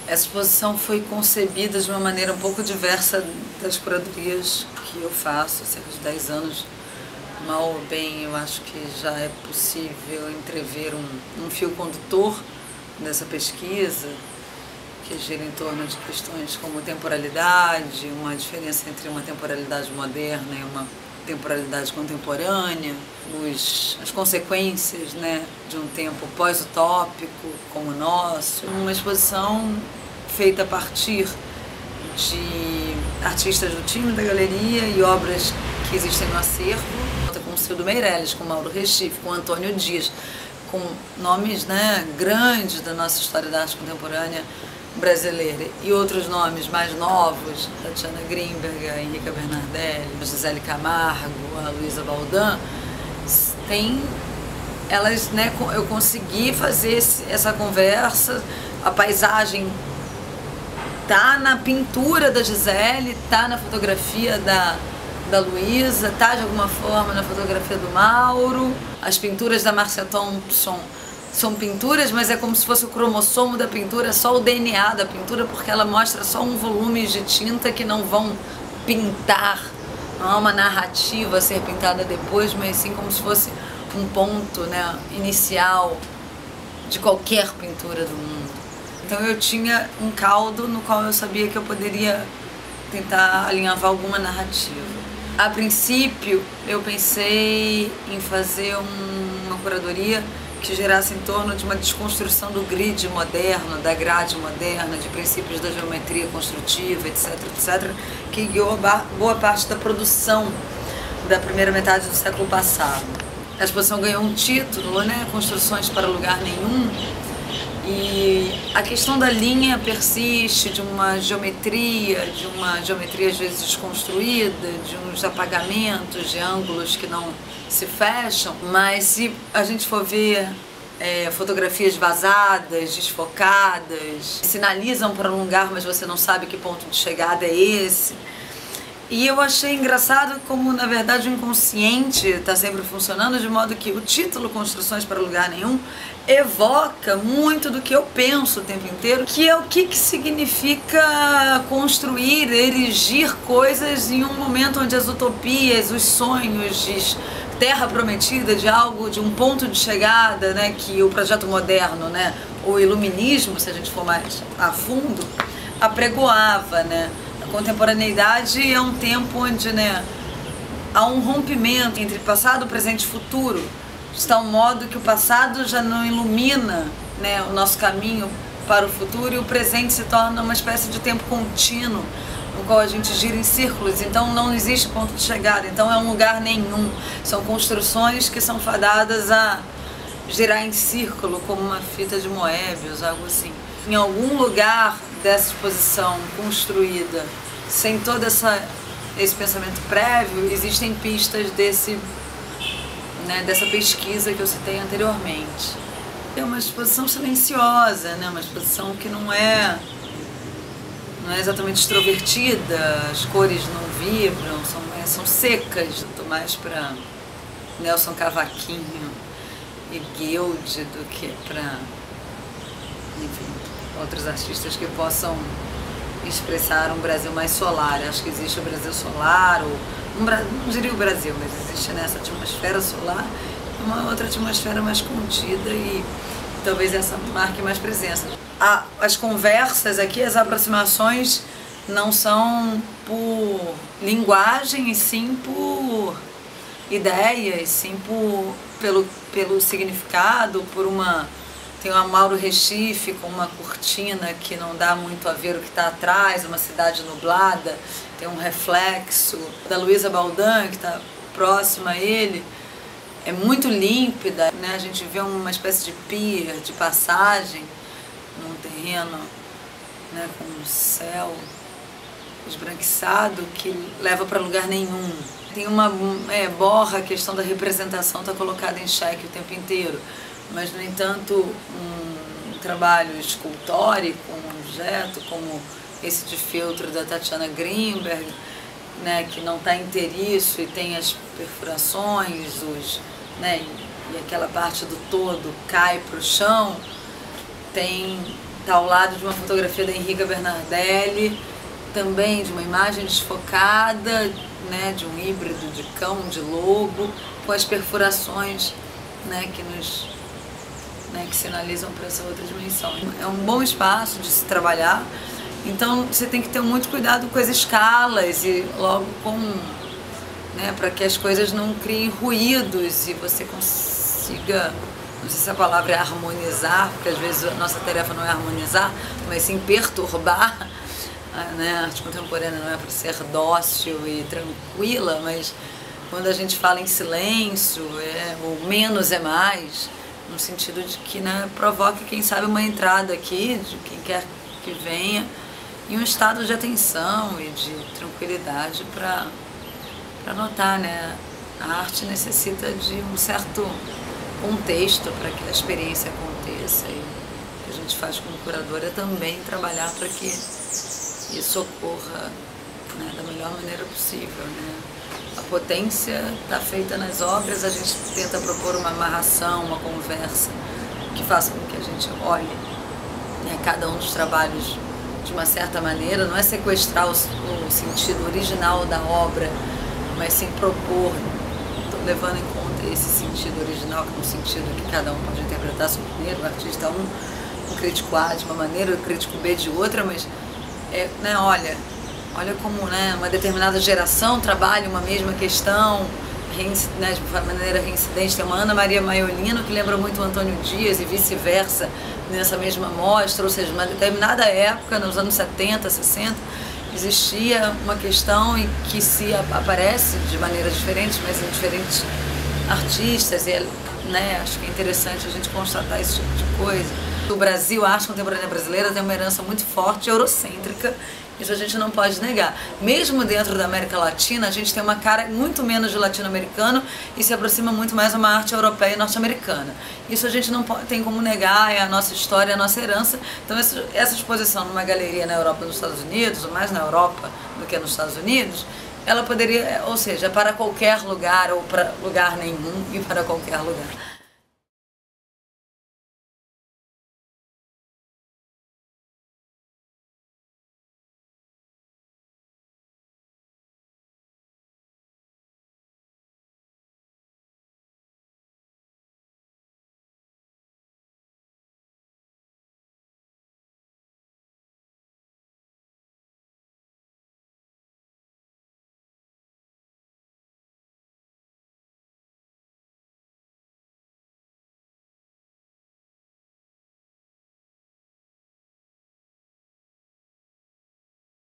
Essa exposição foi concebida de uma maneira um pouco diversa das curadorias que eu faço há cerca de 10 anos. Mal ou bem, eu acho que já é possível entrever um fio condutor dessa pesquisa, que gira em torno de questões como temporalidade, uma diferença entre uma temporalidade moderna e uma temporalidade contemporânea, as consequências, né, de um tempo pós-utópico como o nosso. Uma exposição feita a partir de artistas do time da galeria e obras que existem no acervo, com o Cildo Meirelles, com Mauro Recife, com Antônio Dias, com nomes, né, grandes da nossa história da arte contemporânea brasileira, e outros nomes mais novos, Tatiana Grimberg, a Henrica Bernardelli, a Gisele Camargo, a Luísa Baldan. Elas, né, eu consegui fazer essa conversa. A paisagem tá na pintura da Gisele, tá na fotografia da Luísa, tá de alguma forma na fotografia do Mauro. As pinturas da Marcia Thompson são pinturas, mas é como se fosse o cromossomo da pintura, só o DNA da pintura, porque ela mostra só um volume de tinta que não vão pintar. Não há uma narrativa a ser pintada depois, mas sim como se fosse um ponto, né, inicial de qualquer pintura do mundo. Então eu tinha um caldo no qual eu sabia que eu poderia tentar alinhavar alguma narrativa. A princípio, eu pensei em fazer uma curadoria que girasse em torno de uma desconstrução do grid moderno, da grade moderna, de princípios da geometria construtiva, etc., etc., que guiou boa parte da produção da primeira metade do século passado. A exposição ganhou um título, né, Construções para Lugar Nenhum, e a questão da linha persiste, de uma geometria às vezes desconstruída, de uns apagamentos, de ângulos que não se fecham, mas se a gente for ver fotografias vazadas, desfocadas, sinalizam para um lugar, mas você não sabe que ponto de chegada é esse. E eu achei engraçado como, na verdade, o inconsciente está sempre funcionando, de modo que o título Construções para Lugar Nenhum evoca muito do que eu penso o tempo inteiro, que é o que significa construir, erigir coisas em um momento onde as utopias, os sonhos de terra prometida, de algo, de um ponto de chegada, né, que o projeto moderno, né, o iluminismo, se a gente for mais a fundo, apregoava, né? A contemporaneidade é um tempo onde, né, há um rompimento entre passado, presente e futuro, de tal modo que o passado já não ilumina, né, o nosso caminho para o futuro, e o presente se torna uma espécie de tempo contínuo, no qual a gente gira em círculos. Então não existe ponto de chegada, então é um lugar nenhum. São construções que são fadadas a girar em círculo, como uma fita de Moebius, algo assim. Em algum lugar dessa exposição construída, sem todo esse pensamento prévio, existem pistas dessa pesquisa que eu citei anteriormente. É uma exposição silenciosa, né? Uma exposição que não é exatamente extrovertida, as cores não vibram, são secas. Estou mais para Nelson Cavaquinho e Guild do que para, enfim, outros artistas que possam expressar um Brasil mais solar. Acho que existe o Brasil solar, não diria o Brasil, mas existe nessa atmosfera solar uma outra atmosfera mais contida, e talvez essa marque mais presença. As conversas aqui, as aproximações não são por linguagem, e sim por ideias, sim pelo significado, tem o Mauro Recife com uma cortina que não dá muito a ver o que está atrás, uma cidade nublada, tem um reflexo. Da Luísa Baldan, que está próxima a ele, é muito límpida, né? A gente vê uma espécie de pier, de passagem, num terreno, né, com um céu esbranquiçado que leva para lugar nenhum. Tem uma borra, a questão da representação está colocada em xeque o tempo inteiro, mas, no entanto, um trabalho escultórico, um objeto como esse de feltro da Tatiana Grimberg, né, que não está inteiriço e tem as perfurações, e aquela parte do todo cai para o chão, tem tá ao lado de uma fotografia da Henrica Bernardelli, também de uma imagem desfocada, né, de um híbrido de cão, de lobo, com as perfurações, né, que sinalizam para essa outra dimensão. É um bom espaço de se trabalhar, então você tem que ter muito cuidado com as escalas e logo com, né, para que as coisas não criem ruídos e você consiga, não sei se a palavra é harmonizar, porque às vezes a nossa tarefa não é harmonizar, mas sim perturbar, né? A arte contemporânea não é para ser dócil e tranquila, mas quando a gente fala em silêncio, o menos é mais, no sentido de que, né, provoque, quem sabe, uma entrada aqui, de quem quer que venha, em um estado de atenção e de tranquilidade para notar, né? A arte necessita de um certo contexto para que a experiência aconteça, e o que a gente faz como curadora é também trabalhar para que isso ocorra, né, da melhor maneira possível, né? A potência está feita nas obras, a gente tenta propor uma amarração, uma conversa que faça com que a gente olhe, né, cada um dos trabalhos de uma certa maneira, não é sequestrar o sentido original da obra, mas sim propor, levando em conta esse sentido original, que é um sentido que cada um pode interpretar a sua maneira, o artista um crítico A de uma maneira, o crítico B de outra, mas né, olha como, né, uma determinada geração trabalha uma mesma questão, né, de maneira reincidente. Tem uma Ana Maria Maiolino que lembra muito o Antônio Dias e vice-versa nessa mesma mostra, ou seja, uma determinada época, nos anos 70, 60, existia uma questão em que se aparece de maneiras diferentes, mas em diferentes artistas, e né, acho que é interessante a gente constatar esse tipo de coisa. O Brasil, a arte contemporânea brasileira tem uma herança muito forte, eurocêntrica, isso a gente não pode negar. Mesmo dentro da América Latina, a gente tem uma cara muito menos de latino-americano e se aproxima muito mais de uma arte europeia e norte-americana. Isso a gente não tem como negar, é a nossa história, é a nossa herança. Então essa exposição numa galeria na Europa e nos Estados Unidos, ou mais na Europa do que nos Estados Unidos, ela poderia, ou seja, para qualquer lugar ou para lugar nenhum e para qualquer lugar.